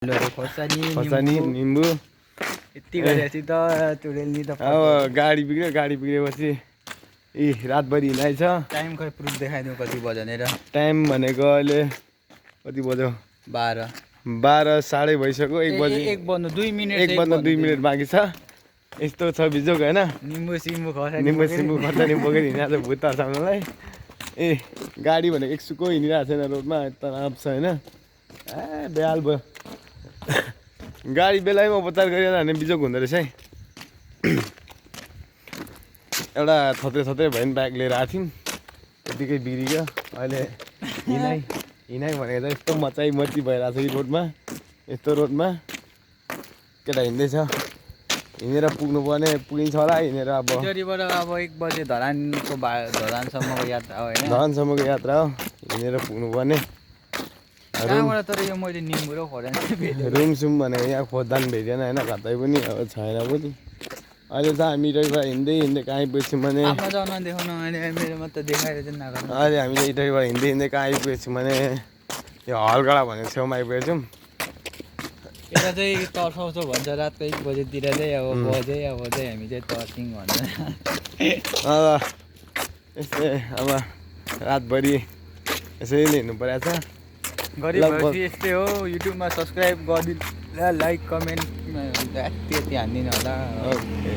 खोर्सानी निम्बु यति गरेपछि त चुडेलनी त अब गाडी बिग्रेपछि रातभरि हिँडाइ छ। टाइम खै प्रुफ देखाइदिउँ कति बज्यो भनेर। टाइम भनेको अहिले कति बज्यो 12 साढे भइसक्यो। 1 बजे 1 बज्नु 2 मिनेट 1 बज्न 2 मिनेट बाँकी छ। यस्तो छ बिजोग होइन। निम्बु सिम्बु खोर्सानी बोकेर हिँडेको छ भुत हटाउनलाई। गाडी भनेको एकसुको हिँडिरहेको छैन रोडमा तनाव छ होइन। बेहाल भयो गाडी बेलायमा उपचार गरेर भने बिजोग हुँदो रहेछ है। एउटा थत्रे भएन बाइक लिएर आएको थियौँ त्यतिकै बिग्रियो। अहिले हिँडाइ भनेको चाहिँ यस्तो मची भइरहेको छ यो रोडमा। यस्तो रोडमा केटा हिँड्दैछ हिँडेर पुग्नुपर्ने पुगिन्छ होला हिँडेर। अब इटरीबाट अब 1 बजे धरानसम्मको यात्रा हो होइन। धरानसम्मको यात्रा हो हिँडेर पुग्नुपर्ने। कहाँबाट तर यो मैले निम्बु र खोर्सानी रुमसुम भनेको यहाँ खोज्दा पनि भेटेन होइन। कतै पनि अब छैन पनि। अहिले त हामी इटरीबाट हिँड्दै कहाँ आइपुगेछौँ भने मेरोमा त देखाएर चाहिँ नगर्नु। अहिले हामीले इटरीबाट हिँड्दै कहाँ आइपुगेछौँ भने यो हलगडा भन्ने छेउमा आइपुगेछौँ। यता चाहिँ तर्साउँछौँ भन्छ रातको 1 बजेतिर चाहिँ अब हामी चाहिँ तर्सिङ भन्छ। यस्तै अब रातभरि यसरी नै हिँड्नु परेको छ। गरिबपछि यस्तै हो। युट्युबमा सब्सक्राइब गरिदिनु, लाइक कमेन्ट त्यति हानिदिनु होला। ओके।